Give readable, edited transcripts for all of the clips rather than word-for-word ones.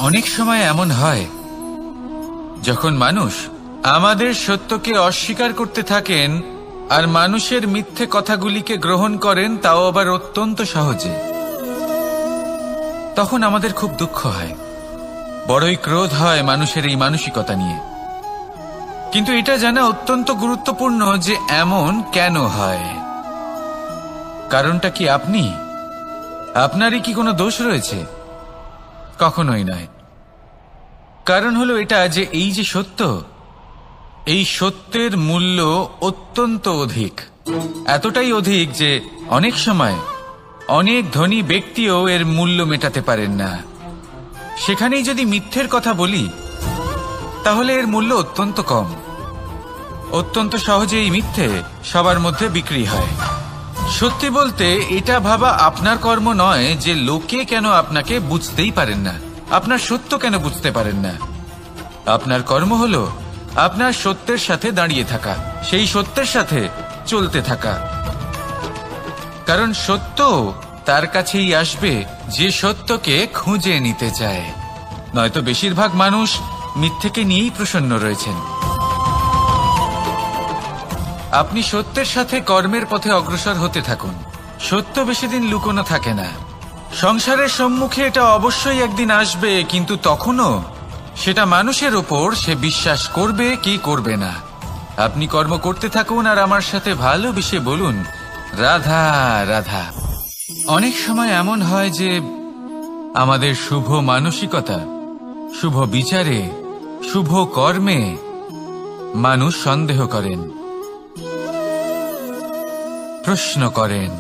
অনেক সময় এমন হয় যখন মানুষ আমাদের সত্যকে অস্বীকার করতে থাকেন আর মানুষের মিথ্যে কথাগুলিকে গ্রহণ করেন, তাও আবার অত্যন্ত সহজে। তখন আমাদের খুব দুঃখ হয়, বড়ই ক্রোধ হয় মানুষের এই মানসিকতা নিয়ে। কিন্তু এটা জানা অত্যন্ত গুরুত্বপূর্ণ যে এমন কেন হয়। কারণটা কি আপনি? আপনারই কি কোনো দোষ রয়েছে? কখনোই নয়। কারণ হলো এটা যে এই যে সত্য, এই সত্যের মূল্য অত্যন্ত অধিক, এতটাই অধিক যে অনেক সময় অনেক ধনী ব্যক্তিও এর মূল্য মেটাতে পারেন না। সেখানেই যদি মিথ্যের কথা বলি তাহলে এর মূল্য অত্যন্ত কম। অত্যন্ত সহজে এই মিথ্যে সবার মধ্যে বিক্রি হয়। সত্যি বলতে এটা ভাবা আপনার কর্ম নয় যে লোকে কেন আপনাকে বুঝতেই পারেন না, আপনার সত্য কেন বুঝতে পারেন না। আপনার কর্ম হলো আপনার সত্যের সাথে দাঁড়িয়ে থাকা, সেই সত্যের সাথে চলতে থাকা। কারণ সত্য তার কাছেই আসবে যে সত্যকে খুঁজে নিতে চায়। নয়তো বেশিরভাগ মানুষ মিথ্যেকে নিয়েই প্রসন্ন রয়েছেন। আপনি সত্যের সাথে কর্মের পথে অগ্রসর হতে থাকুন। সত্য বেশি দিন লুকোনো থাকে না। সংসারের সম্মুখে এটা অবশ্যই একদিন আসবে, কিন্তু তখনও সেটা মানুষের ওপর সে বিশ্বাস করবে কি করবে না। আপনি কর্ম করতে থাকুন আর আমার সাথে ভালোবেসে বলুন, রাধা রাধা। অনেক সময় এমন হয় যে আমাদের শুভ মানসিকতা, শুভ বিচারে, শুভ কর্মে মানুষ সন্দেহ করেন, প্রশ্ন করেন,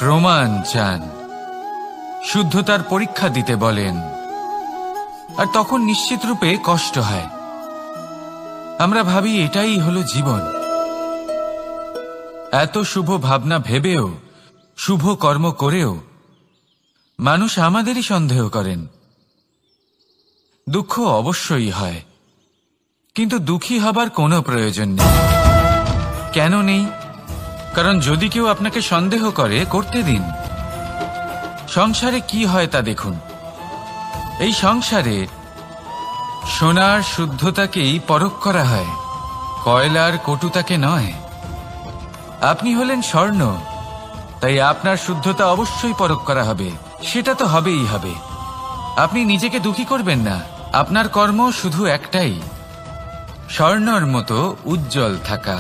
প্রমাণ চান, শুদ্ধতার পরীক্ষা দিতে বলেন। আর তখন নিশ্চিত রূপে কষ্ট হয়। আমরা ভাবি এটাই হলো জীবন। এত শুভ ভাবনা ভেবেও, শুভ কর্ম করেও মানুষ আমাদেরই সন্দেহ করেন। দুঃখ অবশ্যই হয়, কিন্তু দুঃখী হবার কোনো প্রয়োজন নেই। কেন নেই? কারণ যদি কেউ আপনাকে সন্দেহ করে, করতে দিন। সংসারে কি হয় তা দেখুন। এই সংসারে সোনার শুদ্ধতাকেই পরখ করা হয়, কয়লার কটুতাকে নয়। আপনি হলেন স্বর্ণ, তাই আপনার শুদ্ধতা অবশ্যই পরখ করা হবে। সেটা তো হবেই হবে। আপনি নিজেকে দুঃখী করবেন না। আপনার কর্ম শুধু একটাই, স্বর্ণর মতো উজ্জ্বল থাকা।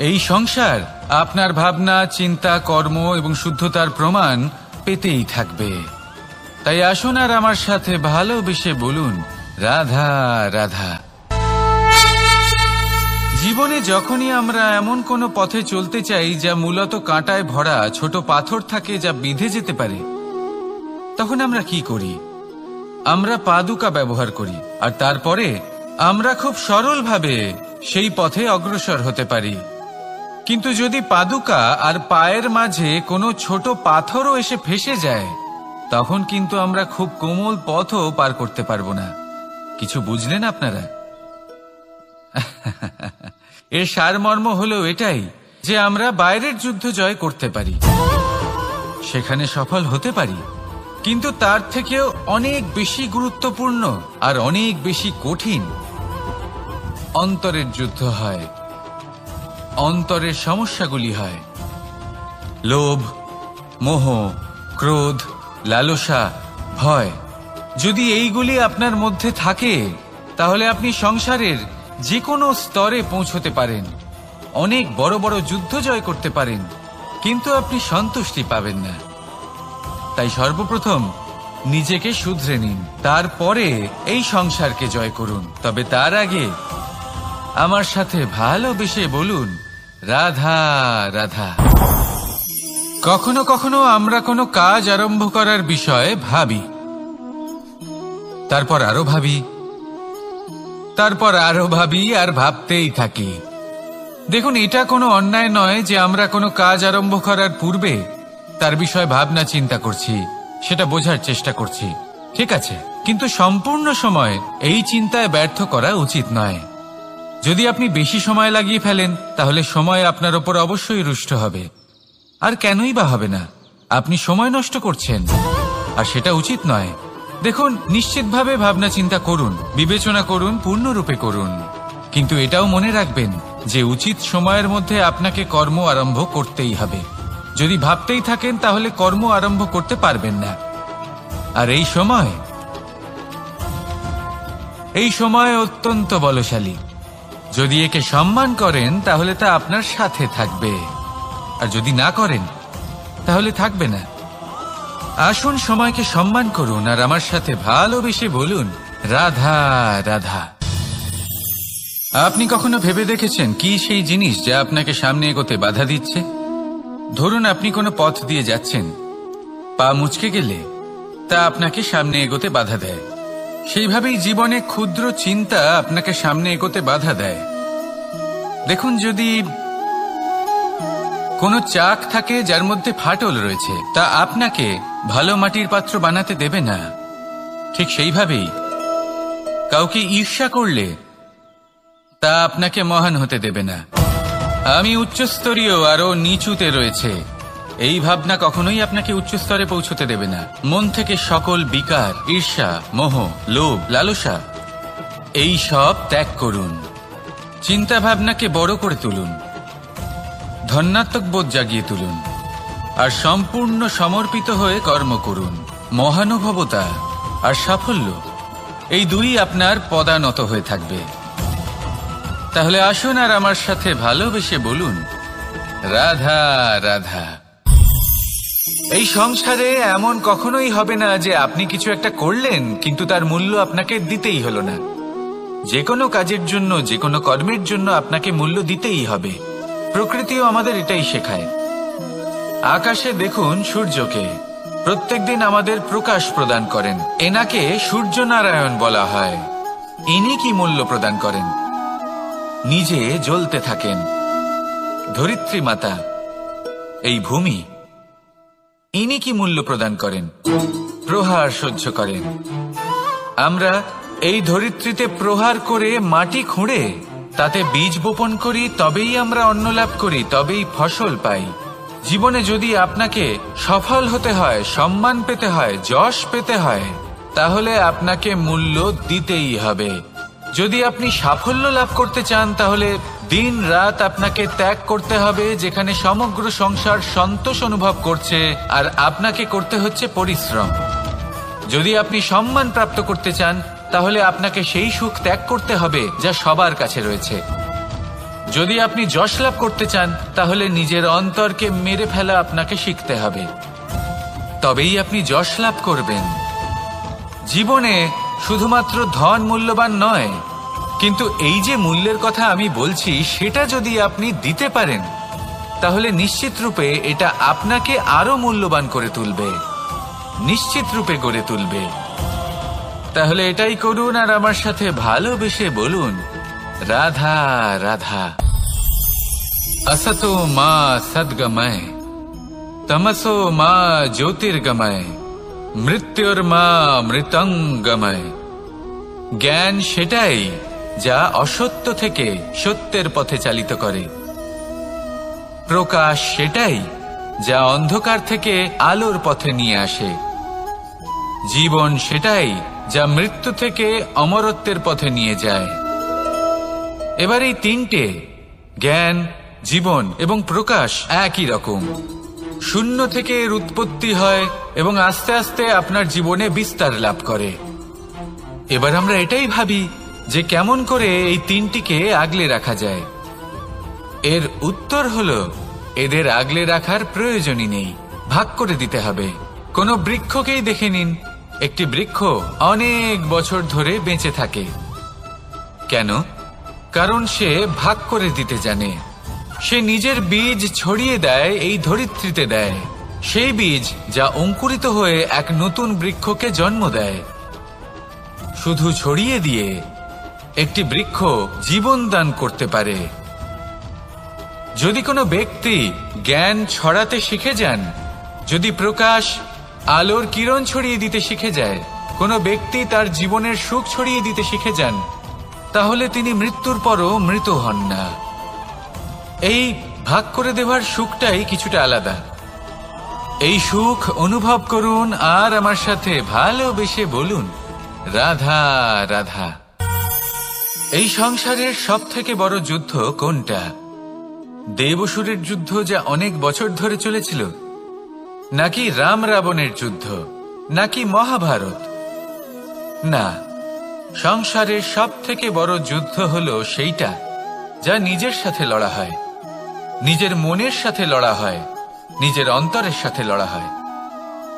এই সংসার আপনার ভাবনা, চিন্তা, কর্ম এবং শুদ্ধতার প্রমাণ পেতেই থাকবে। তাই আসুন আর আমার সাথে ভালোবেসে বলুন, রাধা রাধা। জীবনে যখনই আমরা এমন কোনো পথে চলতে চাই যা মূলত কাঁটায় ভরা, ছোট পাথর থাকে যা বিঁধে যেতে পারে, তখন আমরা কি করি? আমরা পাদুকা ব্যবহার করি, আর তারপরে আমরা খুব সরলভাবে সেই পথে অগ্রসর হতে পারি। কিন্তু যদি পাদুকা আর পায়ের মাঝে কোনো ছোট পাথরও এসে ফেসে যায়, তখন কিন্তু আমরা খুব কোমল পথও পার করতে পারবো না। কিছু বুঝলেন আপনারা? এর সারমর্ম হলো এটাই যে আমরা বাইরের যুদ্ধ জয় করতে পারি, সেখানে সফল হতে পারি, কিন্তু তার থেকেও অনেক বেশি গুরুত্বপূর্ণ আর অনেক বেশি কঠিন অন্তরের যুদ্ধ হয়। অন্তরের সমস্যাগুলি হয় লোভ, মোহ, ক্রোধ, লালসা, ভয়। যদি এইগুলি আপনার মধ্যে থাকে তাহলে আপনি সংসারের যে কোনো স্তরে পৌঁছতে পারেন, অনেক বড় বড় যুদ্ধ জয় করতে পারেন, কিন্তু আপনি সন্তুষ্টি পাবেন না। তাই সর্বপ্রথম নিজেকে শুধরে নিন, তারপরে এই সংসারকে জয় করুন। তবে তার আগে আমার সাথে ভালোবেসে বলুন, রাধা রাধা। কখনো কখনো আমরা কোনো কাজ আরম্ভ করার বিষয়ে ভাবি, তারপর আরো ভাবি, তারপর আরো ভাবি, আর ভাবতেই থাকি। দেখুন, এটা কোনো অন্যায় নয় যে আমরা কোনো কাজ আরম্ভ করার পূর্বে তার বিষয়ে ভাবনা চিন্তা করছি, সেটা বোঝার চেষ্টা করছি, ঠিক আছে। কিন্তু সম্পূর্ণ সময় এই চিন্তায় ব্যর্থ করা উচিত নয়। যদি আপনি বেশি সময় লাগিয়ে ফেলেন তাহলে সময় আপনার ওপর অবশ্যই রুষ্ট হবে। আর কেনই বা হবে না? আপনি সময় নষ্ট করছেন। আর সেটা উচিত নয়। দেখুন, নিশ্চিতভাবে ভাবনা চিন্তা করুন, বিবেচনা করুন, পূর্ণরূপে করুন, কিন্তু এটাও মনে রাখবেন যে উচিত সময়ের মধ্যে আপনাকে কর্ম আরম্ভ করতেই হবে। যদি ভাবতেই থাকেন তাহলে কর্ম আরম্ভ করতে পারবেন না। আর এই সময় অত্যন্ত বলশালী। যদি একে সম্মান করেন তাহলে তা আপনার সাথে থাকবে, আর যদি না করেন তাহলে থাকবে না। আসুন সময়কে সম্মান করুন আর আমার সাথে ভালোবেসে বলুন, রাধা রাধা। আপনি কখনো ভেবে দেখেছেন কি সেই জিনিস যা আপনাকে সামনে এগোতে বাধা দিচ্ছে? ধরুন আপনি কোনো পথ দিয়ে যাচ্ছেন, পা মুচকে গেলে তা আপনাকে সামনে এগোতে বাধা দেয়। সেইভাবেই জীবনে ক্ষুদ্র চিন্তা আপনাকে সামনে এগোতে বাধা দেয়। দেখুন, যদি কোনো চাক থাকে যার মধ্যে ফাটল রয়েছে, তা আপনাকে ভালো মাটির পাত্র বানাতে দেবে না। ঠিক সেইভাবেই কাউকে ঈর্ষা করলে তা আপনাকে মহান হতে দেবে না। আমি উচ্চস্তরীয় আরো নিচুতে রয়েছে, এই ভাবনা কখনোই আপনাকে উচ্চ স্তরে পৌঁছতে দেবে না। মন থেকে সকল বিকার, ঈর্ষা, মোহ, লোভ, লালসা এই সব ত্যাগ করুন। চিন্তা ভাবনাকে বড় করে তুলুন, ধন্যাত্মক বোধ জাগিয়ে তুলুন, আর সম্পূর্ণ সমর্পিত হয়ে কর্ম করুন। মহানুভবতা আর সাফল্য এই দুই আপনার পদানত হয়ে থাকবে। তাহলে আসুন আর আমার সাথে ভালোবেসে বলুন, রাধা রাধা। এই সংসারে এমন কখনোই হবে না যে আপনি কিছু একটা করলেন কিন্তু তার মূল্য আপনাকে দিতেই হলো না। যে কোনো কাজের জন্য, যে কোনো কর্মের জন্য আপনাকে মূল্য দিতেই হবে। প্রকৃতিও আমাদের এটাই শেখায়। আকাশে দেখুন সূর্যকে, প্রত্যেকদিন আমাদের প্রকাশ প্রদান করেন। এনাকে সূর্য নারায়ণ বলা হয়। ইনি কি মূল্য প্রদান করেন? নিজে জ্বলতে থাকেন। ধরিত্রী মাতা, এই ভূমি, ইনি কি মূল্য প্রদান করেন? প্রহার সহ্য করেন। আমরা এই ধরিত্রীতে প্রহার করে মাটি খুঁড়ে তাতে বীজ বপন করি, তবেই আমরা অন্ন লাভ করি, তবেই ফসল পাই। জীবনে যদি আপনাকে সফল হতে হয়, সম্মান পেতে হয়, যশ পেতে হয়, তাহলে আপনাকে মূল্য দিতেই হবে। যদি আপনি সাফল্য লাভ করতে চান তাহলে দিন রাত আপনাকে ত্যাগ করতে হবে, যেখানে সমগ্র সংসার সন্তোষ অনুভব করছে আর আপনাকে করতে হচ্ছে পরিশ্রম। যদি আপনি সম্মান প্রাপ্ত করতে চান তাহলে আপনাকে সেই সুখ ত্যাগ করতে হবে যা সবার কাছে রয়েছে। যদি আপনি যশ লাভ করতে চান তাহলে নিজের অন্তরকে মেরে ফেলা আপনাকে শিখতে হবে, তবেই আপনি যশ লাভ করবেন। জীবনে শুধুমাত্র ধন মূল্যবান নয়, কিন্তু এই যে মূল্যের কথা আমি বলছি সেটা যদি আপনি দিতে পারেন তাহলে নিশ্চিত রূপে এটা আপনাকে আরো মূল্যবান করে তুলবে, নিশ্চিত রূপে গড়ে তুলবে। তাহলে এটাই করুন আর আমার সাথে ভালোবেসে বলুন, রাধা রাধা। असतो मा सद्गमय, तमसो मा ज्योतिर्गमय, মৃত্যুর্মা মৃতঙ্গময়। জ্ঞান সেটাই যা অসত্য থেকে সত্যের পথে চালিত করে। প্রকাশ সেটাই যা অন্ধকার থেকে আলোর পথে নিয়ে আসে। জীবন সেটাই যা মৃত্যু থেকে অমরত্বের পথে নিয়ে যায়। এবার এই তিনটে, জ্ঞান, জীবন এবং প্রকাশ, একই রকম। শূন্য থেকে এর উৎপত্তি হয় এবং আস্তে আস্তে আপনার জীবনে বিস্তার লাভ করে। এবার আমরা এটাই ভাবি যে কেমন করে এই তিনটিকে আগলে রাখা যায়। এর উত্তর হলো, এদের আগলে রাখার প্রয়োজনই নেই, ভাগ করে দিতে হবে। কোনো বৃক্ষকেই দেখে নিন, একটি বৃক্ষ অনেক বছর ধরে বেঁচে থাকে। কেন? কারণ সে ভাগ করে দিতে জানে। সে নিজের বীজ ছড়িয়ে দেয়, এই ধরিত্রীতে দেয়, সেই বীজ যা অঙ্কুরিত হয়ে এক নতুন বৃক্ষকে জন্ম দেয়। শুধু ছড়িয়ে দিয়ে একটি বৃক্ষ জীবন দান করতে পারে। যদি কোনো ব্যক্তি জ্ঞান ছড়াতে শিখে যান, যদি প্রকাশ, আলোর কিরণ ছড়িয়ে দিতে শিখে যায়, কোনো ব্যক্তি তার জীবনের সুখ ছড়িয়ে দিতে শিখে যান, তাহলে তিনি মৃত্যুর পরও মৃত হন না। এই ভাগ করে দেওয়ার সুখটাই কিছুটা আলাদা। এই সুখ অনুভব করুন আর আমার সাথে ভালোবেসে বলুন, রাধা রাধা। এই সংসারের সব থেকে বড় যুদ্ধ কোনটা? দেব-অসুরের যুদ্ধ, যা অনেক বছর ধরে চলেছিল, নাকি রাম রাবণের যুদ্ধ, নাকি মহাভারত? না, সংসারের সব থেকে বড় যুদ্ধ হলো সেইটা যা নিজের সাথে লড়া হয়, নিজের মনের সাথে লড়া হয়, নিজের অন্তরের সাথে লড়া হয়।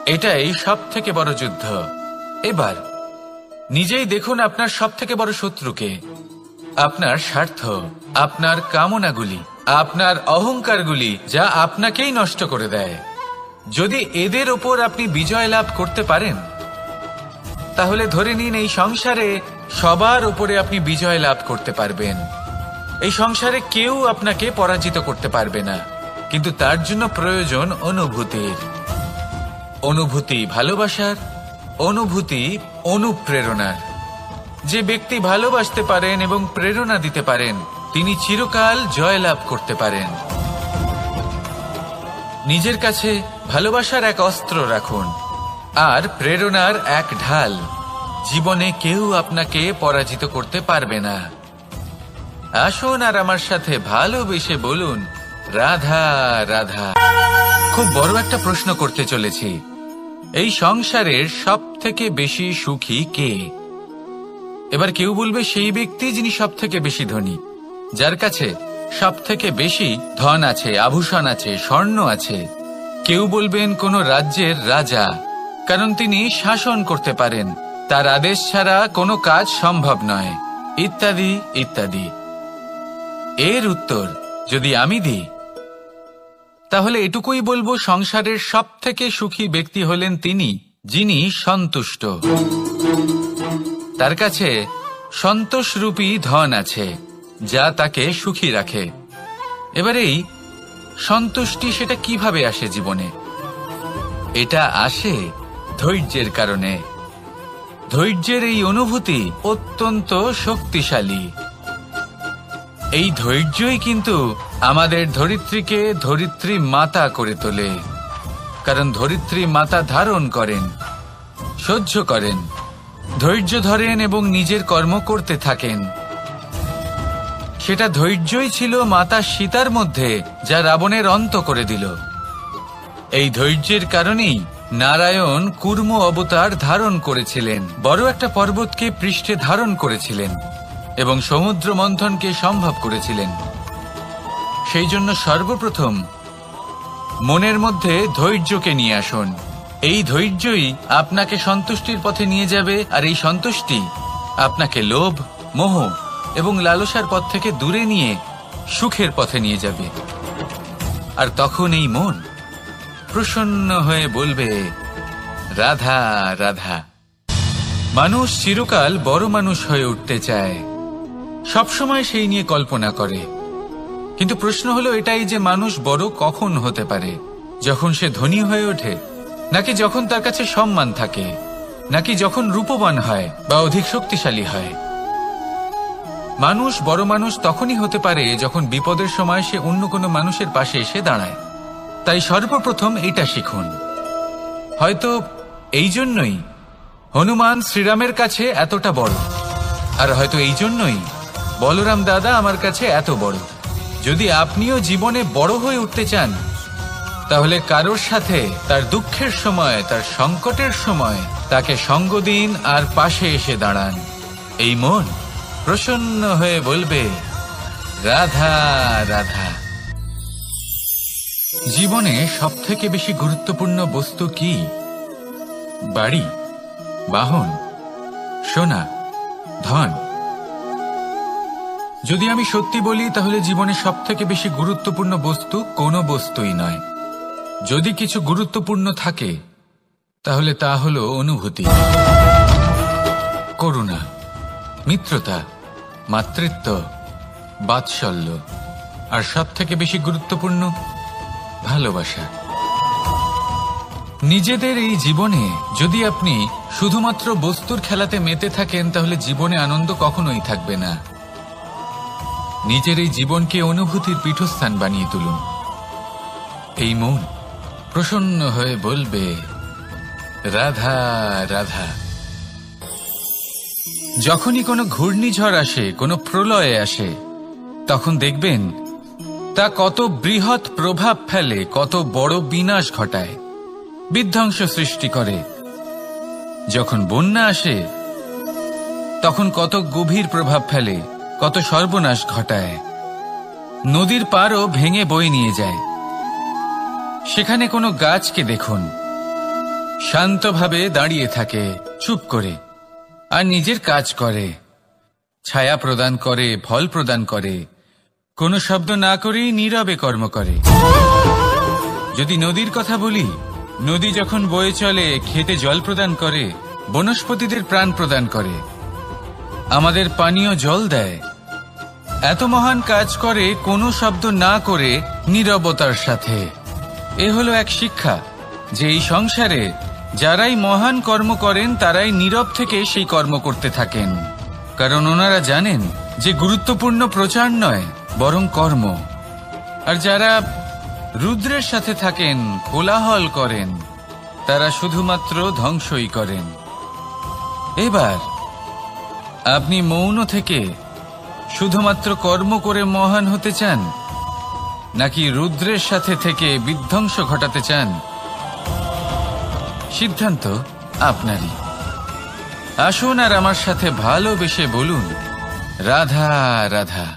এটাই সব থেকে বড় যুদ্ধ। এবার নিজেই দেখুন আপনার সব থেকে বড় শত্রুকে। আপনার স্বার্থ, আপনার কামনাগুলি, আপনার অহংকারগুলি, যা আপনাকেই নষ্ট করে দেয়। যদি এদের ওপর আপনি বিজয় লাভ করতে পারেন, তাহলে ধরে নিন এই সংসারে সবার উপরে আপনি বিজয় লাভ করতে পারবেন। এই সংসারে কেউ আপনাকে পরাজিত করতে পারবে না। কিন্তু তার জন্য প্রয়োজন অনুভূতির। অনুভূতি ভালোবাসার, অনুভূতি অনুপ্রেরণার। যে ব্যক্তি ভালোবাসতে পারেন এবং প্রেরণা দিতে পারেন, তিনি চিরকাল জয়লাভ করতে পারেন। নিজের কাছে ভালোবাসার এক অস্ত্র রাখুন আর প্রেরণার এক ঢাল। জীবনে কেউ আপনাকে পরাজিত করতে পারবে না। আসুন আর আমার সাথে ভালোবেসে বলুন, রাধা রাধা। খুব বড় একটা প্রশ্ন করতে চলেছি। এই সংসারের সব থেকে বেশি সুখী কে? এবার কেউ বলবে সেই ব্যক্তি যিনি সব থেকে বেশি ধনী, যার কাছে সব থেকে বেশি ধন আছে, আভূষণ আছে, স্বর্ণ আছে। কেউ বলবেন কোন রাজ্যের রাজা, কারণ তিনি শাসন করতে পারেন, তার আদেশ ছাড়া কোনো কাজ সম্ভব নয়, ইত্যাদি ইত্যাদি। এর উত্তর যদি আমি দিই, তাহলে এটুকুই বলবো, সংসারের সব থেকে সুখী ব্যক্তি হলেন তিনি যিনি সন্তুষ্ট। তার কাছে সন্তোষরূপী ধন আছে, যা তাকে সুখী রাখে। এবার এই সন্তুষ্টি, সেটা কিভাবে আসে জীবনে? এটা আসে ধৈর্যের কারণে। ধৈর্যের এই অনুভূতি অত্যন্ত শক্তিশালী। এই ধৈর্যই কিন্তু আমাদের ধরিত্রীকে ধরিত্রী মাতা করে তোলে। কারণ ধরিত্রী মাতা ধারণ করেন, সহ্য করেন, ধৈর্য ধরেন এবং নিজের কর্ম করতে থাকেন। সেটা ধৈর্যই ছিল মাতা সীতার মধ্যে, যা রাবণের অন্ত করে দিল। এই ধৈর্যের কারণেই নারায়ণ কুর্ম অবতার ধারণ করেছিলেন, বড় একটা পর্বতকে পৃষ্ঠে ধারণ করেছিলেন এবং সমুদ্র মন্থনকে সম্ভব করেছিলেন। সেই জন্য সর্বপ্রথম মনের মধ্যে ধৈর্যকে নিয়ে আসুন। এই ধৈর্যই আপনাকে সন্তুষ্টির পথে নিয়ে যাবে, আর এই সন্তুষ্টি আপনাকে লোভ, মোহ এবং লালসার পথ থেকে দূরে নিয়ে সুখের পথে নিয়ে যাবে। আর তখন এই মন প্রসন্ন হয়ে বলবে, রাধা রাধা। মানুষ চিরকাল বড় মানুষ হয়ে উঠতে চায়, সবসময় সেই নিয়ে কল্পনা করে। কিন্তু প্রশ্ন হলো এটাই যে মানুষ বড় কখন হতে পারে? যখন সে ধনী হয়ে ওঠে, নাকি যখন তার কাছে সম্মান থাকে, নাকি যখন রূপবান হয় বা অধিক শক্তিশালী হয়? মানুষ বড় মানুষ তখনই হতে পারে যখন বিপদের সময় সে অন্য কোনো মানুষের পাশে এসে দাঁড়ায়। তাই সর্বপ্রথম এটা শিখুন। হয়তো এই জন্যই হনুমান শ্রীরামের কাছে এতটা বড়, আর হয়তো এই জন্যই বলরাম দাদা আমার কাছে এত বড়। যদি আপনিও জীবনে বড় হয়ে উঠতে চান, তাহলে কারোর সাথে তার দুঃখের সময়, তার সংকটের সময় তাকে সঙ্গ দিন আর পাশে এসে দাঁড়ান। এই মন প্রসন্ন হয়ে বলবে, রাধা রাধা। জীবনে সবথেকে বেশি গুরুত্বপূর্ণ বস্তু কি? বাড়ি, বাহন, সোনা, ধন। যদি আমি সত্যি বলি, তাহলে জীবনে সবথেকে বেশি গুরুত্বপূর্ণ বস্তু কোনো বস্তুই নয়। যদি কিছু গুরুত্বপূর্ণ থাকে, তাহলে তা হলো অনুভূতি, করুণা, মিত্রতা, মাতৃত্ব, বাৎসল্য, আর সবথেকে বেশি গুরুত্বপূর্ণ ভালোবাসা। নিজেদের এই জীবনে যদি আপনি শুধুমাত্র বস্তুর খেলাতে মেতে থাকেন, তাহলে জীবনে আনন্দ কখনোই থাকবে না। নিজের এই জীবনকে অনুভূতির পীঠস্থান বানিয়ে তুলুন। এই মন প্রসন্ন হয়ে বলবে, রাধা রাধা। যখনই কোনো ঘূর্ণিঝড় আসে, কোনো প্রলয় আসে, তখন দেখবেন তা কত বৃহৎ প্রভাব ফেলে, কত বড় বিনাশ ঘটায়, বিধ্বংস সৃষ্টি করে। যখন বন্যা আসে তখন কত গভীর প্রভাব ফেলে, কত সর্বনাশ ঘটায়। নদীর পাড়ও ভেঙে বয়ে নিয়ে যায়। সেখানে কোনো গাছকে দেখুন, শান্তভাবে দাঁড়িয়ে থাকে, চুপ করে, আর নিজের কাজ করে, ছায়া প্রদান করে, ফল প্রদান করে, কোনো শব্দ না করেই নীরবে কর্ম করে। যদি নদীর কথা বলি, নদী যখন বয়ে চলে, খেতে জল প্রদান করে, বনস্পতিদের প্রাণ প্রদান করে, আমাদের পানীয় জল দেয়। এত মহান কাজ করে কোনো শব্দ না করে, নীরবতার সাথে। এ হলো এক শিক্ষা যে এই সংসারে যারাই মহান কর্ম করেন তারাই নীরব থেকে সেই কর্ম করতে থাকেন, কারণ ওনারা জানেন যে গুরুত্বপূর্ণ প্রচার নয়, বরং কর্ম। আর যারা রুদ্রের সাথে থাকেন, কোলাহল করেন, তারা শুধুমাত্র ধ্বংসই করেন। এবার আপনি মৌন থেকে শুধুমাত্র কর্ম করে মহান হতে চান, নাকি রুদ্রের সাথে থেকে বিধ্বংস ঘটাতে চান? সিদ্ধান্ত আপনারই। আসুন আর আমার সাথে ভালোবেসে বলুন, রাধা রাধা।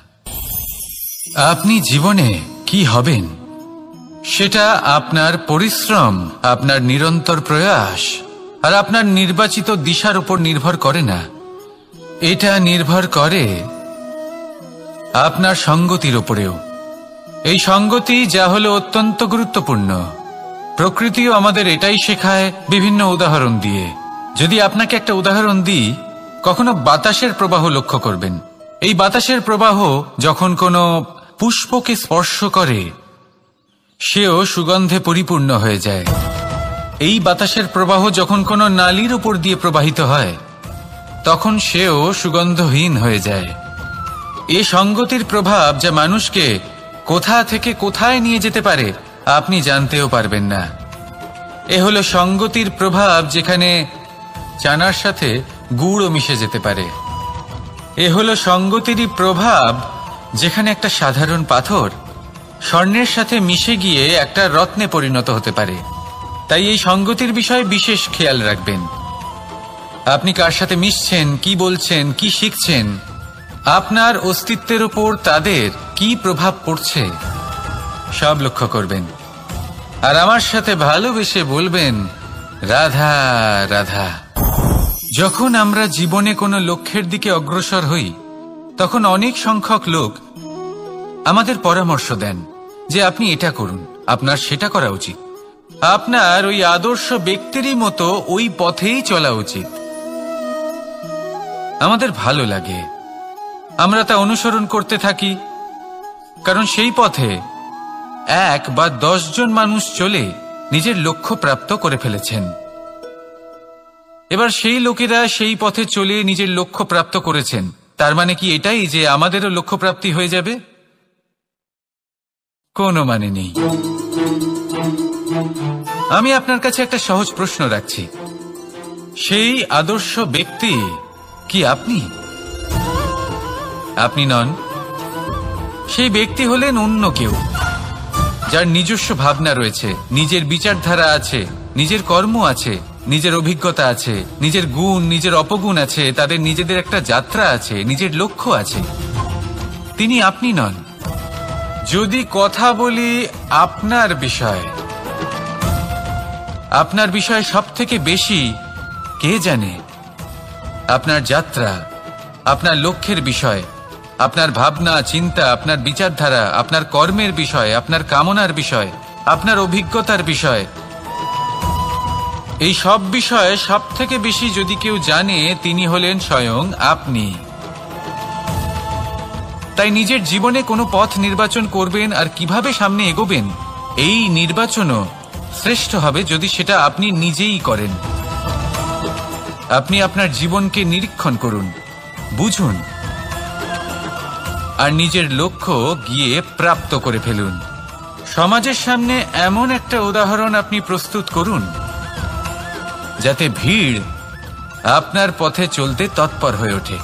আপনি জীবনে কি হবেন সেটা আপনার পরিশ্রম, আপনার নিরন্তর প্রয়াস আর আপনার নির্বাচিত দিশার উপর নির্ভর করে না। এটা নির্ভর করে আপনার সঙ্গতির উপরেও। এই সঙ্গতি যা হলো অত্যন্ত গুরুত্বপূর্ণ। প্রকৃতিও আমাদের এটাই শেখায় বিভিন্ন উদাহরণ দিয়ে। যদি আপনাকে একটা উদাহরণ দিই, কখনো বাতাসের প্রবাহ লক্ষ্য করবেন। এই বাতাসের প্রবাহ যখন কোনো পুষ্পকে স্পর্শ করে, সেও সুগন্ধে পরিপূর্ণ হয়ে যায়। এই বাতাসের প্রবাহ যখন কোনো নালীর উপর দিয়ে প্রবাহিত হয়, তখন সেও সুগন্ধহীন হয়ে যায়। এ সঙ্গতির প্রভাব যা মানুষকে কোথা থেকে কোথায় নিয়ে যেতে পারে আপনি জানতেও পারবেন না। এ হলো সঙ্গতির প্রভাব, যেখানে চানার সাথে গুড়ও মিশে যেতে পারে। এ হলো সঙ্গতিরই প্রভাব, যেখানে একটা সাধারণ পাথর স্বর্ণের সাথে মিশে গিয়ে একটা রত্নে পরিণত হতে পারে। তাই এই সঙ্গতির বিষয়ে বিশেষ খেয়াল রাখবেন। আপনি কার সাথে মিশছেন, কি বলছেন, কি শিখছেন, আপনার অস্তিত্বের উপর তাদের কি প্রভাব পড়ছে, সব লক্ষ্য করবেন। আর আমার সাথে ভালোবেসে বলবেন, রাধা রাধা। যখন আমরা জীবনে কোনো লক্ষ্যের দিকে অগ্রসর হই, তখন অনেক সংখ্যক লোক আমাদের পরামর্শ দেন যে আপনি এটা করুন, আপনার সেটা করা উচিত, আপনার ওই আদর্শ ব্যক্তিরই মতো ওই পথেই চলা উচিত। আমাদের ভালো লাগে, আমরা তা অনুসরণ করতে থাকি, কারণ সেই পথে 1 বা 10 জন মানুষ চলে নিজের লক্ষ্য প্রাপ্ত করে ফেলেছেন। এবার সেই লোকেরা সেই পথে চলে নিজের লক্ষ্য প্রাপ্ত করেছেন, তার মানে কি এটাই যে আমাদেরও লক্ষ্য প্রাপ্তি হয়ে যাবে? কোনো মানে নেই। আমি আপনার কাছে একটা সহজ প্রশ্ন রাখছি, সেই আদর্শ ব্যক্তি কি আপনি? আপনি নন। সেই ব্যক্তি হলেন অন্য কেউ, যার নিজস্ব ভাবনা রয়েছে, নিজের বিচারধারা আছে, নিজের কর্ম আছে, নিজের অভিজ্ঞতা আছে, নিজের গুণ, নিজের অপগুণ আছে, তাদের নিজেদের একটা যাত্রা আছে, নিজের লক্ষ্য আছে। তিনি আপনি নন। যদি কথা বলি আপনার বিষয়ে, আপনার বিষয়ে সব থেকে বেশি কে জানে? আপনার যাত্রা, আপনার লক্ষ্যের বিষয়, আপনার ভাবনা চিন্তা, আপনার বিচারধারা, আপনার কর্মের বিষয়, আপনার কামনার বিষয়, আপনার অভিজ্ঞতার বিষয়, এই সব বিষয়ে সব থেকে বেশি যদি কেউ জানে, তিনি হলেন স্বয়ং আপনি। তাই নিজের জীবনে কোনো পথ নির্বাচন করবেন আর কিভাবে সামনে এগোবেন, এই নির্বাচনও শ্রেষ্ঠ হবে যদি সেটা আপনি নিজেই করেন। আপনি আপনার জীবনকে নিরীক্ষণ করুন, বুঝুন, আর নিজের লক্ষ্য গিয়ে প্রাপ্ত করে ফেলুন। সমাজের সামনে এমন একটা উদাহরণ আপনি প্রস্তুত করুন যাতে ভিড় আপনার পথে চলতে তৎপর হয়ে ওঠে।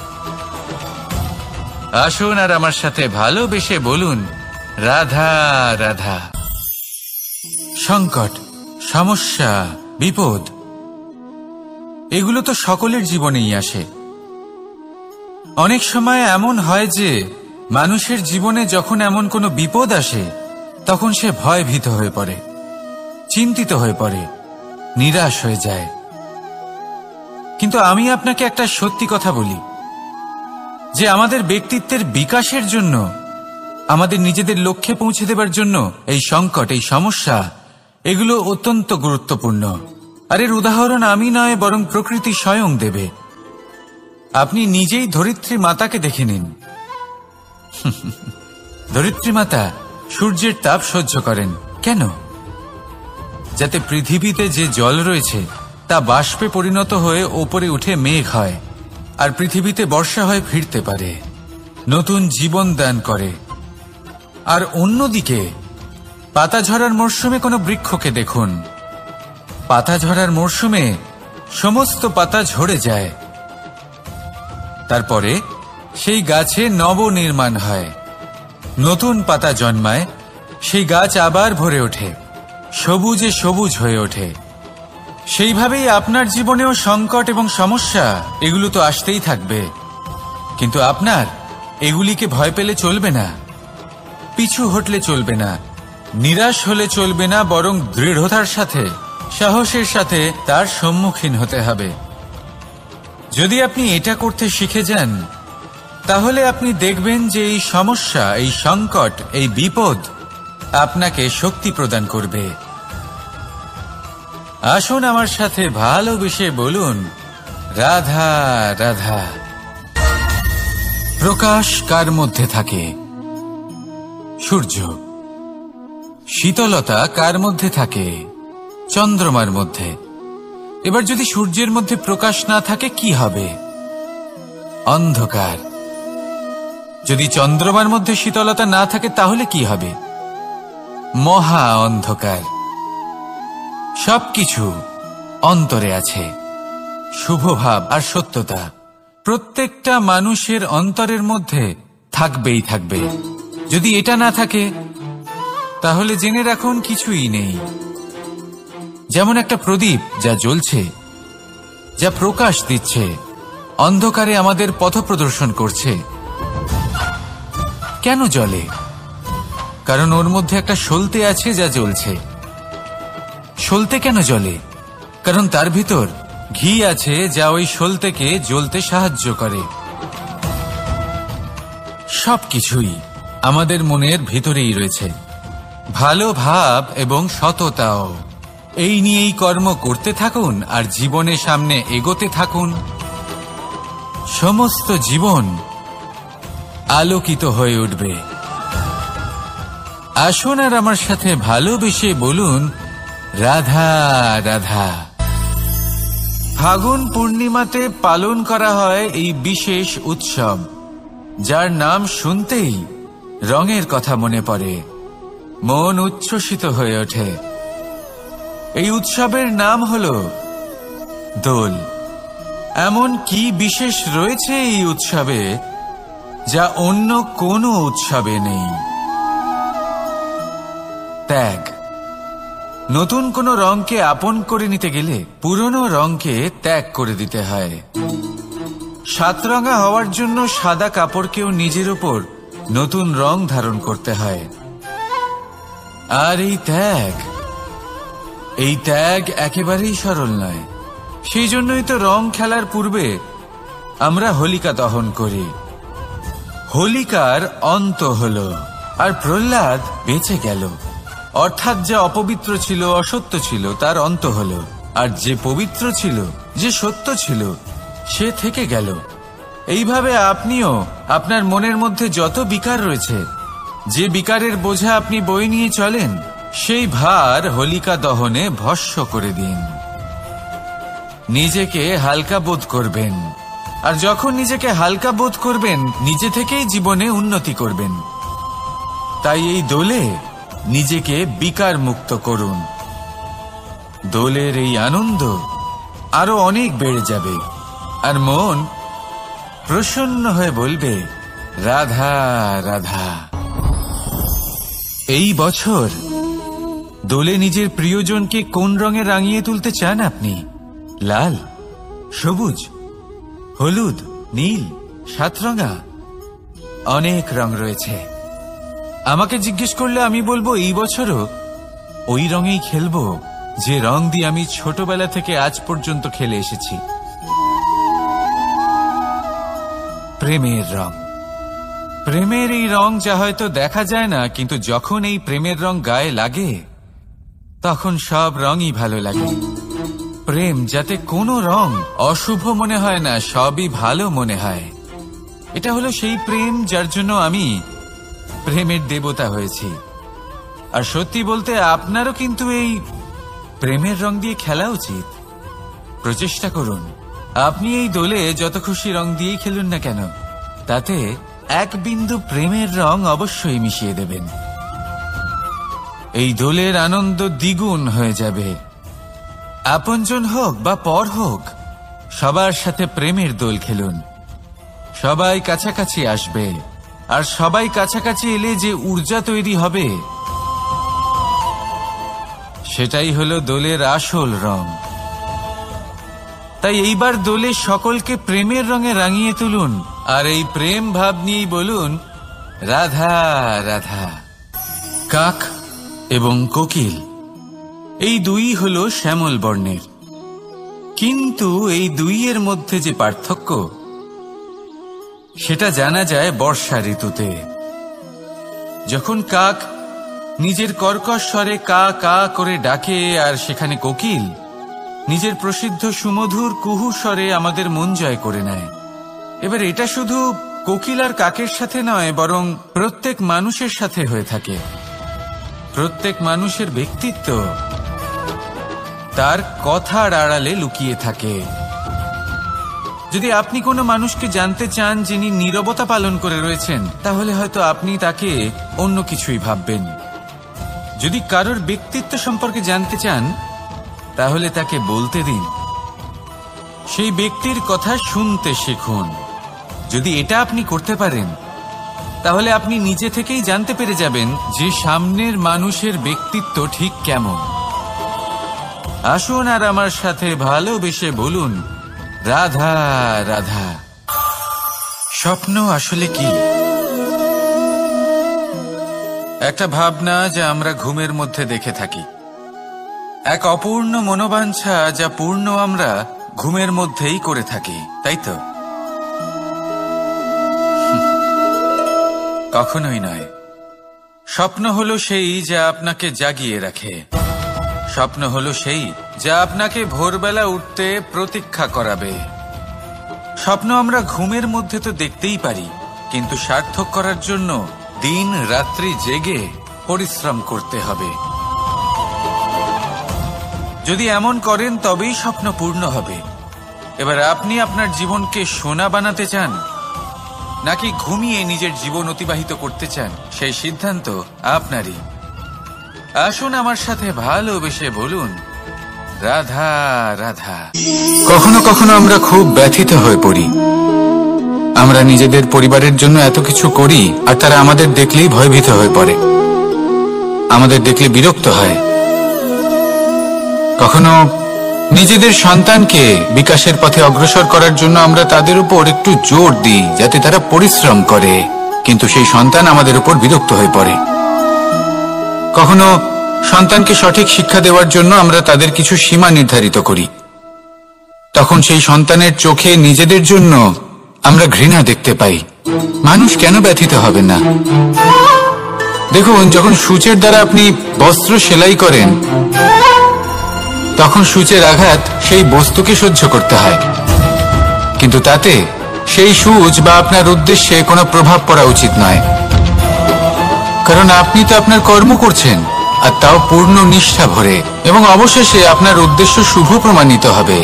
আসুন আর আমার সাথে ভালোবেসে বলুন, রাধা রাধা। সংকট, সমস্যা, বিপদ এগুলো তো সকলের জীবনেই আসে। অনেক সময় এমন হয় যে মানুষের জীবনে যখন এমন কোনো বিপদ আসে তখন সে ভয়ভীত হয়ে পড়ে, চিন্তিত হয়ে পড়ে, নিরাশ হয়ে যায়। কিন্তু আমি আপনাকে একটা সত্যি কথা বলি যে আমাদের ব্যক্তিত্বের বিকাশের জন্য, আমাদের নিজেদের লক্ষ্যে পৌঁছে দেবার জন্য এই সংকট, এই সমস্যা এগুলো অত্যন্ত গুরুত্বপূর্ণ। আর এর উদাহরণ আমি নয়, বরং প্রকৃতি স্বয়ং দেবে। আপনি নিজেই ধরিত্রী মাতাকে দেখে নিন। ধরিত্রী মাতা সূর্যের তাপ সহ্য করেন কেন? যাতে পৃথিবীতে যে জল রয়েছে তা বাষ্পে পরিণত হয়ে ওপরে উঠে মেঘ হয়, আর পৃথিবীতে বর্ষা হয়ে ফিরতে পারে, নতুন জীবন দান করে। আর অন্যদিকে পাতা ঝরার মরশুমে কোনো বৃক্ষকে দেখুন, পাতা ঝরার মরশুমে সমস্ত পাতা ঝরে যায়, তারপরে সেই গাছে নবনির্মাণ হয়, নতুন পাতা জন্মায়, সেই গাছ আবার ভরে ওঠে, সবুজে সবুজ হয়ে ওঠে। সেইভাবেই আপনার জীবনেও সংকট এবং সমস্যা এগুলো তো আসতেই থাকবে, কিন্তু আপনার এগুলিকে ভয় পেলে চলবে না, পিছু হটলে চলবে না, নিরাশ হলে চলবে না, বরং দৃঢ়তার সাথে, সাহসের সাথে তার সম্মুখীন হতে হবে। যদি আপনি এটা করতে শিখে যান তাহলে আপনি দেখবেন যে এই সমস্যা, এই সংকট, এই বিপদ আপনাকে শক্তি প্রদান করবে। আসুন আমার সাথে ভালোবেসে বলুন, রাধা রাধা। প্রকাশ কার মধ্যে থাকে? সূর্য। শীতলতা কার মধ্যে থাকে? চন্দ্রমার মধ্যে। এবার যদি সূর্যের মধ্যে প্রকাশ না থাকে কি হবে? অন্ধকার। যদি চন্দ্রমার মধ্যে শীতলতা না থাকে তাহলে কি হবে? মহা অন্ধকার। সবকিছু অন্তরে আছে, শুভভাব আর সত্যতা প্রত্যেকটা মানুষের অন্তরের মধ্যে থাকবেই থাকবে। যদি এটা না থাকে তাহলে জেনে রাখুন কিছুই নেই। যেমন একটা প্রদীপ যা জ্বলছে, যা প্রকাশ দিচ্ছে, অন্ধকারে আমাদের পথ প্রদর্শন করছে। কেন জ্বলে? কারণ ওর মধ্যে একটা সলতে আছে যা জ্বলছে। সলতে কেন জ্বলে? কারণ তার ভিতর ঘি আছে যা ওই সলতেকে জ্বলতে সাহায্য করে। সবকিছুই আমাদের মনের ভিতরেই রয়েছে, ভালো ভাব এবং সততাও। এই নিয়েই কর্ম করতে থাকুন আর জীবনের সামনে এগোতে থাকুন। সমস্ত জীবন আলোকিত হয়ে উঠবে। আসুন আর আমার সাথে ভালোবেসে বলুন, রাধা রাধা। ফাগুন পূর্ণিমাতে পালন করা হয় এই বিশেষ উৎসব, যার নাম শুনতেই রঙের কথা মনে পড়ে, মন উচ্ছ্বসিত হয়ে ওঠে। এই উৎসবের নাম হল দোল। এমন কি বিশেষ রয়েছে এই উৎসবে যা অন্য কোনো উৎসবে নেই? ত্যাগ। নতুন কোনো রঙকে আপন করে নিতে গেলে পুরনো রঙকে ত্যাগ করে দিতে হয়। সাতরঙা হওয়ার জন্য সাদা কাপড়কেও নিজের উপর নতুন রং ধারণ করতে হয়। আর এই ত্যাগ একেবারেই সরল নয়। সেই জন্যই তো রং খেলার পূর্বে আমরা হোলিকা দহন করি। হোলিকার অন্ত হল, আর প্রহ্লাদ বেঁচে গেল। অর্থাৎ যা অপবিত্র ছিল, অসত্য ছিল, তার অন্ত হল, আর যে পবিত্র ছিল, যে সত্য ছিল, সে থেকে গেল। এইভাবে আপনিও আপনার মনের মধ্যে যত বিকার রয়েছে, যে বিকারের বোঝা আপনি বয়ে নিয়ে চলেন, সেই ভার হোলিকা দহনে ভস্ম করে দিন। নিজেকে হালকা বোধ করবেন, আর যখন নিজেকে হালকা বোধ করবেন, নিজে থেকেই জীবনে উন্নতি করবেন। তাই এই দোলে নিজেকে বিকার মুক্ত করুন। দোলের এই আনন্দ আরো অনেক বেড়ে যাবে, আর মন প্রসন্ন হয়ে বলবে, রাধা রাধা। এই বছর দোলে নিজের প্রিয়জনকে কোন রঙে রাঙিয়ে তুলতে চান আপনি? লাল, সবুজ, হলুদ, নীল, সাতরঙা, অনেক রং রয়েছে। আমাকে জিজ্ঞেস করলে আমি বলবো এই বছরও ওই রঙেই খেলবো যে রং দিয়ে আমি ছোটবেলা থেকে আজ পর্যন্ত খেলে এসেছি, প্রেমের রং। প্রেমের এই রং যা হয়তো দেখা যায় না, কিন্তু যখন এই প্রেমের রং গায়ে লাগে তখন সব রঙই ভালো লাগে। প্রেম যাতে কোনো রং অশুভ মনে হয় না, সবই ভালো মনে হয়। এটা হলো সেই প্রেম যার জন্য আমি প্রেমের দেবতা হয়েছি। আর সত্যি বলতে আপনারও কিন্তু এই প্রেমের রং দিয়ে খেলা উচিত। প্রচেষ্টা করুন, আপনি এই দোলে যত খুশি রং দিয়েই খেলুন না কেন, তাতে এক বিন্দু প্রেমের রং অবশ্যই মিশিয়ে দেবেন। এই দোলের আনন্দ দ্বিগুণ হয়ে যাবে। আপনজন হোক বা পর হোক, সবার সাথে প্রেমের দোল খেলুন। সবাই কাছাকাছি আসবে, আর সবাই কাছাকাছি এলে যে ঊর্জা তৈরি হবে সেটাই হলো দোলের আসল রং। তাই এইবার দোলে সকলকে প্রেমের রঙে রাঙিয়ে তুলুন, আর এই প্রেম ভাব নিয়েই বলুন, রাধা রাধা। কাক এবং কোকিল এই দুই হলো শ্যামল বর্ণের, কিন্তু এই দুইয়ের মধ্যে যে পার্থক্য সেটা জানা যায় বর্ষা ঋতুতে। যখন কাক নিজের কর্কশ স্বরে কা কা করে ডাকে, আর সেখানে কোকিল নিজের প্রসিদ্ধ সুমধুর কুহু স্বরে আমাদের মন জয় করে নেয়। এবার এটা শুধু কোকিল আর কাকের সাথে নয়, বরং প্রত্যেক মানুষের সাথে হয়ে থাকে। প্রত্যেক মানুষের ব্যক্তিত্ব তার কথার আড়ালে লুকিয়ে থাকে। যদি আপনি কোনো মানুষকে জানতে চান যিনি নীরবতা পালন করে রয়েছেন, তাহলে হয়তো আপনি তাকে অন্য কিছুই ভাববেন। যদি কারোর ব্যক্তিত্ব সম্পর্কে জানতে চান, তাহলে তাকে বলতে দিন। সেই ব্যক্তির কথা শুনতে শিখুন। যদি এটা আপনি করতে পারেন, তাহলে আপনি নিজে থেকেই জানতে পেরে যাবেন যে সামনের মানুষের ব্যক্তিত্ব ঠিক কেমন। আসুন আর আমার সাথে ভালোবেসে বলুন, রাধা রাধা। স্বপ্ন আসলে কি? একটা ভাবনা যা আমরা ঘুমের মধ্যে দেখে থাকি, এক অপূর্ণ মনোবাঞ্ছা যা পূর্ণ আমরা ঘুমের মধ্যেই করে থাকি, তাই তো? কখনোই নয়। স্বপ্ন হলো সেই যা আপনাকে জাগিয়ে রাখে। স্বপ্ন হলো সেই যা আপনাকে ভোরবেলা উঠতে প্রতীক্ষা করাবে। স্বপ্ন আমরা ঘুমের মধ্যে তো দেখতেই পারি, কিন্তু সার্থক করার জন্য দিন রাত্রি জেগে পরিশ্রম করতে হবে। যদি এমন করেন তবেই স্বপ্ন পূর্ণ হবে। এবার আপনি আপনার জীবনকে সোনা বানাতে চান, নাকি ঘুমিয়ে নিজের জীবন অতিবাহিত করতে চান, সেই সিদ্ধান্ত আপনারই। আসুন আমার সাথে ভালোবেসে বলুন, রাধা রাধা। কখনো কখনো আমরা খুব ব্যথিত হয়ে পড়ি। আমরা নিজেদের পরিবারের জন্য এত কিছু করি, আর তারা আমাদের দেখলেই ভয়ভীত হয়ে পড়ে, আমাদের দেখলে বিরক্ত হয়। কখনো নিজেদের সন্তানকে বিকাশের পথে অগ্রসর করার জন্য আমরা তাদের উপর একটু জোর দিই যাতে তারা পরিশ্রম করে, কিন্তু সেই সন্তান আমাদের উপর বিরক্ত হয়ে পড়ে। কখনো সন্তানকে সঠিক শিক্ষা দেওয়ার জন্য আমরা তাদের কিছু সীমা নির্ধারিত করি, তখন সেই সন্তানের চোখে নিজেদের জন্য আমরা ঘৃণা দেখতে পাই। মানুষ কেন ব্যথিত হবেন না? দেখুন, যখন সূচের দ্বারা আপনি বস্ত্র সেলাই করেন, তখন সূচের আঘাত সেই বস্তুকে সহ্য করতে হয়, কিন্তু তাতে সেই সূচ বা আপনার উদ্দেশ্যে কোনো প্রভাব পড়া উচিত নয়, কারণ আপনি তো আপনার কর্ম করছেন, আর তাও পূর্ণ নিষ্ঠা ভরে, এবং অবশেষে আপনার উদ্দেশ্য শুভ প্রমাণিত হবে।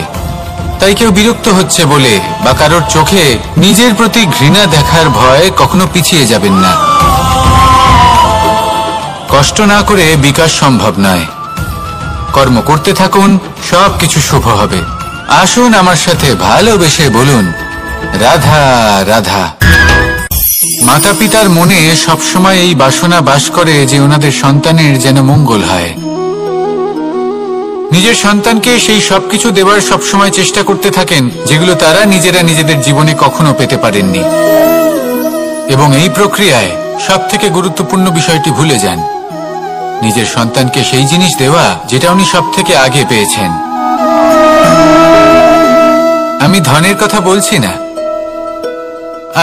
তাই কেউ বিরক্ত হচ্ছে বলে বা কারোর চোখে নিজের প্রতি ঘৃণা দেখার ভয় কখনো পিছিয়ে যাবেন না। কষ্ট না করে বিকাশ সম্ভব নয়। কর্ম করতে থাকুন, সবকিছু শুভ হবে। আসুন আমার সাথে ভালোবেসে বলুন, রাধা রাধা। মাতা পিতার মনে সবসময় এই বাসনা বাস করে যে ওনাদের সন্তানের যেন মঙ্গল হয়। নিজের সন্তানকে সেই সবকিছু দেওয়ার সবসময় চেষ্টা করতে থাকেন যেগুলো তারা নিজেরা নিজেদের জীবনে কখনো পেতে পারেননি, এবং এই প্রক্রিয়ায় সবথেকে গুরুত্বপূর্ণ বিষয়টি ভুলে যান, নিজের সন্তানকে সেই জিনিস দেওয়া যেটা উনি সবথেকে আগে পেয়েছেন। আমি ধনের কথা বলছি না,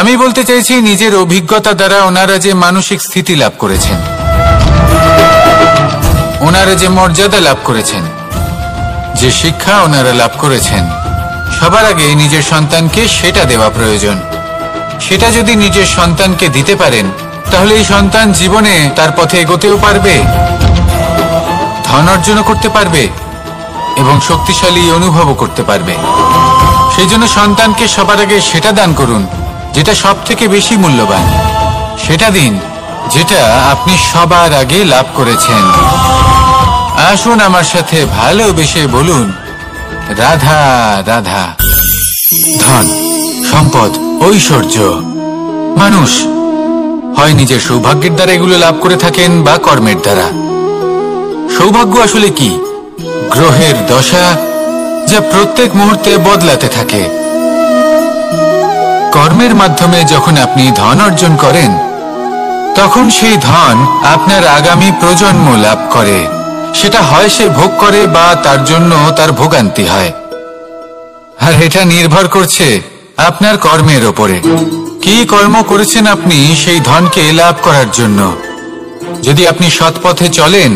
আমি বলতে চাইছি নিজের অভিজ্ঞতা দ্বারা ওনারা যে মানসিক স্থিতি লাভ করেছেন, ওনারা যে মর্যাদা লাভ করেছেন, যে শিক্ষা ওনারা লাভ করেছেন, সবার আগে নিজের সন্তানকে সেটা দেওয়া প্রয়োজন। সেটা যদি নিজের সন্তানকে দিতে পারেন, তাহলে এই সন্তান জীবনে তার পথে এগোতেও পারবে, ধন অর্জন করতে পারবে এবং শক্তিশালী অনুভবও করতে পারবে। সেই জন্য সন্তানকে সবার আগে সেটা দান করুন যেটা সব থেকে বেশি মূল্যবান। সেটা দিন যেটা আপনি সবার আগে লাভ করেছেন। আসুন আমার সাথে ভালোবেসে বলুন, রাধা রাধা। ধন, সম্পদ, ঐশ্বর্য, মানুষ হয় নিজের সৌভাগ্যের দ্বারা এগুলো লাভ করে থাকেন বা কর্মের দ্বারা। সৌভাগ্য আসলে কি? গ্রহের দশা যা প্রত্যেক মুহূর্তে বদলাতে থাকে। কর্মের মাধ্যমে যখন আপনি ধন অর্জন করেন, তখন সেই ধন আপনার আগামী প্রজন্ম লাভ করে। সেটা হয় সে ভোগ করে বা তার জন্য তার ভোগান্তি হয়। আর এটা নির্ভর করছে আপনার কর্মের ওপরে। কি কর্ম করেছেন আপনি সেই ধনকে লাভ করার জন্য? যদি আপনি সৎ পথে চলেন,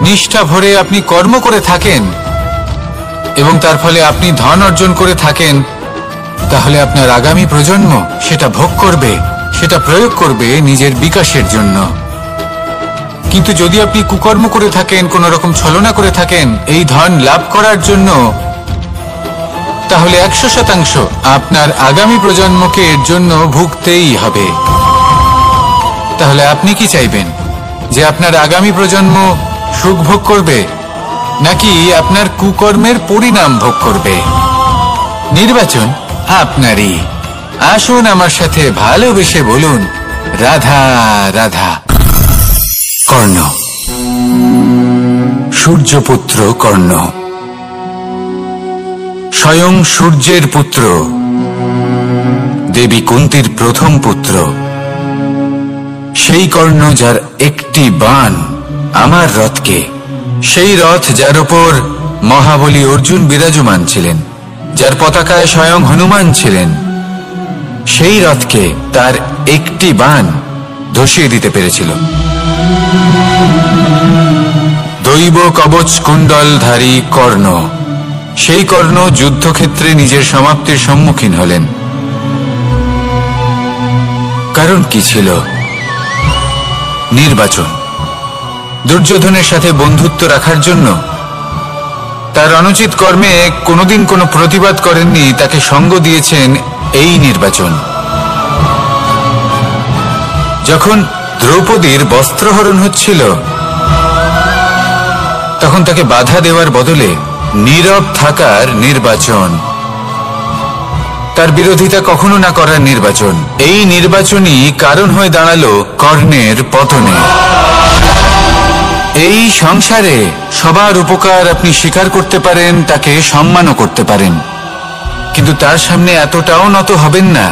নিষ্ঠা ভরে আপনি কর্ম করে থাকেন এবং তার ফলে আপনি ধন অর্জন করে থাকেন, তাহলে আপনার আগামী প্রজন্ম সেটা ভোগ করবে, সেটা প্রয়োগ করবে নিজের বিকাশের জন্য। কিন্তু যদি আপনি কুকর্ম করে থাকেন, কোন রকম ছলনা করে থাকেন এই ধন লাভ করার জন্য, তাহলে 100% আপনার আগামী প্রজন্মকে এর জন্য ভুগতেই হবে। তাহলে আপনি কি চাইবেন? যে আপনার আগামী প্রজন্ম সুখ ভোগ করবে, নাকি আপনার কুকর্মের পরিণাম ভোগ করবে? নির্বাচন আপনারই। আসুন আমার সাথে ভালোবেসে বলুন, রাধা রাধা। কর্ণ, সূর্যপুত্র কর্ণ, স্বয়ং সূর্যের পুত্র, দেবী কুন্তির প্রথম পুত্র। সেই কর্ণ যার একটি বাণ আমার রথকে, সেই রথ যার উপর মহাবলী অর্জুন বিরাজমান ছিলেন, যার পতাকায় স্বয়ং হনুমান ছিলেন, সেই রথকে তার একটি বাণ ধসিয়ে দিতে পেরেছিল। দৈব কবচ কুণ্ডলধারী কর্ণ, সেই কর্ণ যুদ্ধক্ষেত্রে নিজের সমাপ্তির সম্মুখীন হলেন। কারণ কি ছিল? নির্বাচন। দুর্যোধনের সাথে বন্ধুত্ব রাখার জন্য, তার অনুচিত কর্মে কোনোদিন কোনো প্রতিবাদ করেননি, তাকে সঙ্গ দিয়েছেন এই নির্বাচন। যখন দ্রৌপদীর বস্ত্রহরণ হচ্ছিল, তখন তাকে বাধা দেওয়ার বদলে নীরব থাকার নির্বাচন, তার বিরোধিতা কখনো না করার নির্বাচন। এই নির্বাচনই কারণ হয়ে দাঁড়ালো কর্ণের পতনে। এই সংসারে সবার উপকার আপনি স্বীকার করতে পারেন, তাকে সম্মানও করতে পারেন, কিন্তু তার সামনে এতটাও নত হবেন না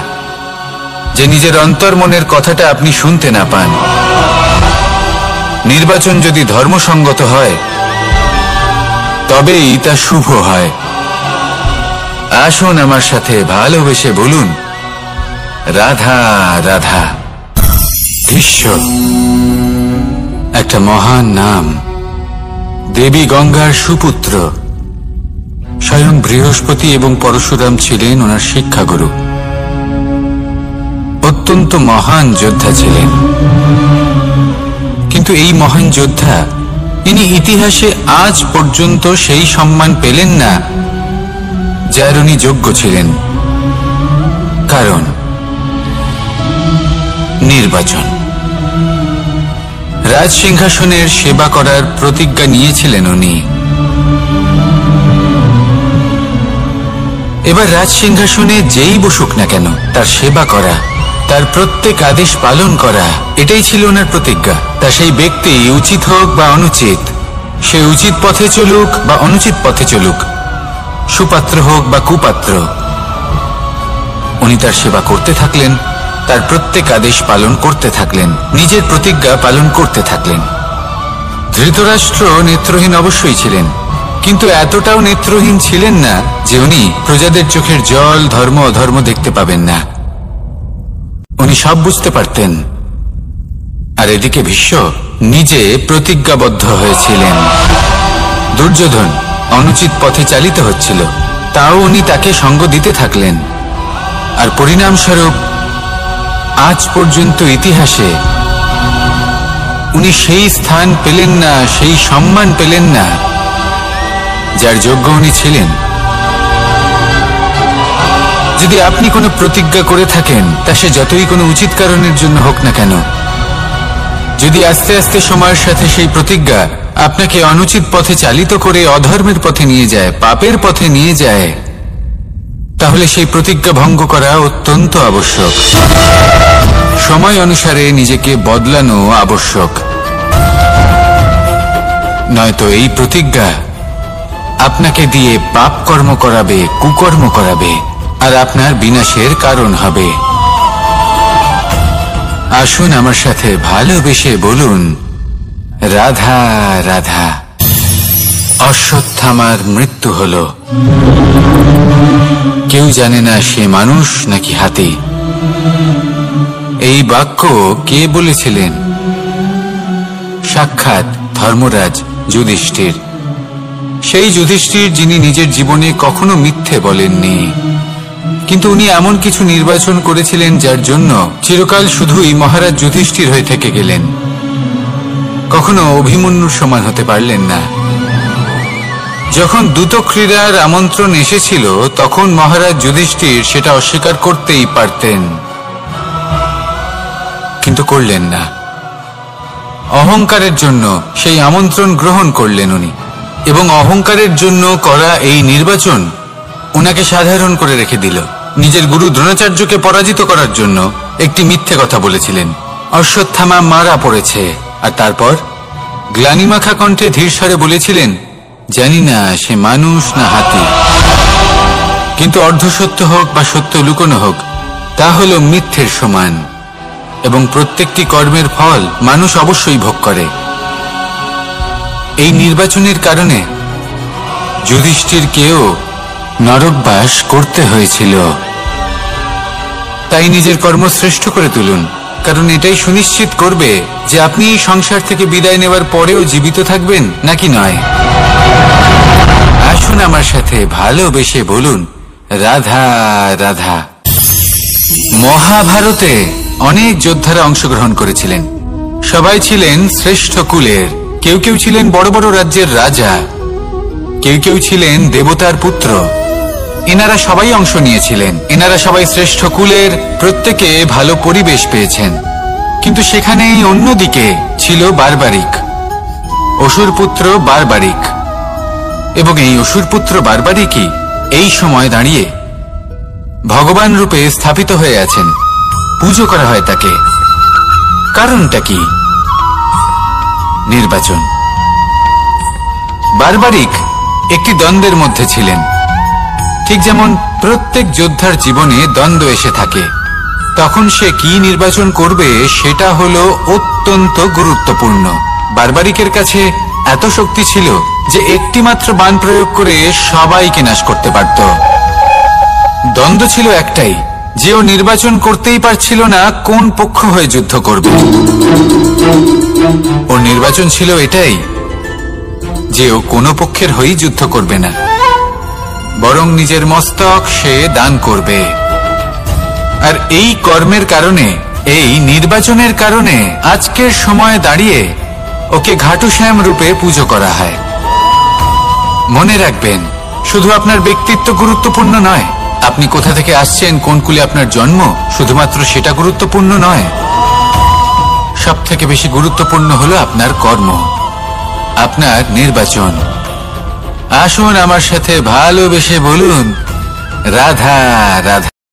যে নিজের অন্তর্মনের কথাটা আপনি শুনতে না পান। নির্বাচন যদি ধর্মসঙ্গত হয়, তবেই তা শুভ হয়। আসুন আমার সাথে ভালোবেসে বলুন, রাধা রাধা। ভীষ্ম, একটা মহান নাম, দেবী গঙ্গার সুপুত্র। স্বয়ং বৃহস্পতি এবং পরশুরাম ছিলেন ওনার শিক্ষাগুরু। অত্যন্ত মহান যোদ্ধা ছিলেন, কিন্তু এই মহান যোদ্ধা ইনি ইতিহাসে আজ পর্যন্ত সেই সম্মান পেলেন না যার উনি যোগ্য ছিলেন। কারণ নির্বাচন। রাজ সিংহাসনের সেবা করার প্রতিজ্ঞা নিয়েছিলেন উনি। এবার রাজ সিংহাসনে যেই বসুক না কেন তার সেবা করা, তার প্রত্যেক আদেশ পালন করা, এটাই ছিল ওনার প্রতিজ্ঞা। তা সেই ব্যক্তি উচিত হোক বা অনুচিত, সে উচিত পথে চলুক বা অনুচিত পথে চলুক, সুপাত্র হোক বা কুপাত্র, উনি তার সেবা করতে থাকলেন, তার প্রত্যেক আদেশ পালন করতে থাকলেন, নিজের প্রতিজ্ঞা পালন করতে থাকলেন। ধৃতরাষ্ট্র নেত্রহীন অবশ্যই ছিলেন, কিন্তু এতটাও নেত্রহীন ছিলেন না যে উনি প্রজাদের চোখের জল, ধর্ম অধর্ম দেখতে পাবেন না। উনি সব বুঝতে পারতেন। আর এদিকে ভীষ্ম নিজে প্রতিজ্ঞাবদ্ধ হয়েছিলেন। দুর্যোধন অনুচিত পথে চালিত হচ্ছিল, তাও উনি তাকে সঙ্গ দিতে থাকলেন। আর পরিণামস্বরূপ আজ পর্যন্ত ইতিহাসে উনি সেই স্থান পেলেন না, সেই সম্মান পেলেন না যার যোগ্য উনি ছিলেন। যদি আপনি কোনো প্রতিজ্ঞা করে থাকেন, তা সে যতই কোনো উচিত কারণের জন্য হোক না কেন, যদি আস্তে আস্তে সময়ের সাথে সেই প্রতিজ্ঞা আপনাকে অনুচিত পথে চালিত করে অধর্মের পথে নিয়ে যায়, পাপের পথে নিয়ে যায়, তাহলে সেই প্রতিজ্ঞা ভঙ্গ করা অত্যন্ত আবশ্যক। সময় অনুসারে নিজেকে বদলানো আবশ্যক, নয়তো এই প্রতিজ্ঞা আপনাকে দিয়ে পাপ কর্ম করাবে, কুকর্ম করাবে, আর আপনার বিনাশের কারণ হবে। আসুন আমার সাথে ভালোবেসে বলুন, রাধা রাধা। অশ্বত্থামার মৃত্যু হল। কেউ জানে না সে মানুষ নাকি হাতি। এই বাক্য কে বলেছিলেন? সাক্ষাৎ ধর্মরাজ যুধিষ্ঠির। সেই যুধিষ্ঠির যিনি নিজের জীবনে কখনো মিথ্যে বলেননি, কিন্তু উনি এমন কিছু নির্বাচন করেছিলেন যার জন্য চিরকাল শুধুই মহারাজ যুধিষ্ঠির হয়ে থেকে গেলেন। কখনো অভিমন্যুর সমান হতে পারলেন না। যখন দ্রুত ক্রীড়ার আমন্ত্রণ এসেছিল, তখন মহারাজ যুধিষ্ঠির সেটা অস্বীকার করতেই পারতেন, কিন্তু করলেন না। অহংকারের জন্য সেই আমন্ত্রণ গ্রহণ করলেন উনি, এবং অহংকারের জন্য করা এই নির্বাচন ওনাকে সাধারণ করে রেখে দিল। নিজের গুরু দ্রোণাচার্যকে পরাজিত করার জন্য একটি মিথ্যে কথা বলেছিলেন। অশ্বত্থামা মারা পড়েছে, আর তারপর গ্লানিমাখা কণ্ঠে ধীর স্বরে বলেছিলেন, জানি না সে মানুষ না হাতি। কিন্তু অর্ধসত্য হোক বা সত্য লুকোনো হোক, তা হল মিথ্যের সমান, এবং প্রত্যেকটি কর্মের ফল মানুষ অবশ্যই ভোগ করে। এই নির্বাচনের কারণে যুধিষ্ঠিরকেও নরকবাস করতে হয়েছিল। তাই নিজের কর্ম শ্রেষ্ঠ করে তুলুন, কারণ এটাই সুনিশ্চিত করবে যে আপনি এই সংসার থেকে বিদায় নেওয়ার পরেও জীবিত থাকবেন নাকি নয়। আসুন আমার সাথে ভালোবেসে বলুন, রাধা রাধা। মহাভারতে অনেক যোদ্ধারা অংশগ্রহণ করেছিলেন। সবাই ছিলেন শ্রেষ্ঠ কুলের। কেউ কেউ ছিলেন বড় বড় রাজ্যের রাজা, কেউ কেউ ছিলেন দেবতার পুত্র। এনারা সবাই অংশ নিয়েছিলেন। এনারা সবাই শ্রেষ্ঠ কুলের, প্রত্যেকে ভালো পরিবেশ পেয়েছেন। কিন্তু সেখানেই অন্যদিকে ছিল বারবারিক, অসুরপুত্র বারবারিক। এবং এই অসুরপুত্র বারবারিকই এই সময় দাঁড়িয়ে ভগবান রূপে স্থাপিত হয়ে আছেন। পুজো করা হয় তাকে। কারণটা কি? নির্বাচন। বারবারিক একটি দ্বন্দ্বের মধ্যে ছিলেন। ঠিক যেমন প্রত্যেক যোদ্ধার জীবনে দ্বন্দ্ব এসে থাকে, তখন সে কি নির্বাচন করবে সেটা হলো অত্যন্ত গুরুত্বপূর্ণ। বারবারিকের কাছে এত শক্তি ছিল যে একটি মাত্র বাণ প্রয়োগ করে সবাইকে নাশ করতে পারত। দ্বন্দ্ব ছিল একটাই, যে ও নির্বাচন করতেই পারছিল না কোন পক্ষ হয়ে যুদ্ধ করবে। ওর নির্বাচন ছিল এটাই যে ও কোনো পক্ষের হয়েই যুদ্ধ করবে না, বরং নিজের মস্তক সে দান করবে। আর এই কর্মের কারণে, এই নির্বাচনের কারণে আজকের সময়ে দাঁড়িয়ে ওকে ঘাটুশ্যাম রূপে পুজো করা হয়। মনে রাখবেন, শুধু আপনার ব্যক্তিত্ব গুরুত্বপূর্ণ নয়, আপনি কোথা থেকে আসছেন, কোন কুলে আপনার জন্ম, শুধুমাত্র সেটা গুরুত্বপূর্ণ নয়। সব থেকে বেশি গুরুত্বপূর্ণ হলো আপনার কর্ম, আপনার নির্বাচন। আসুন আমার সাথে ভালোবেসে বলুন, রাধা রাধা।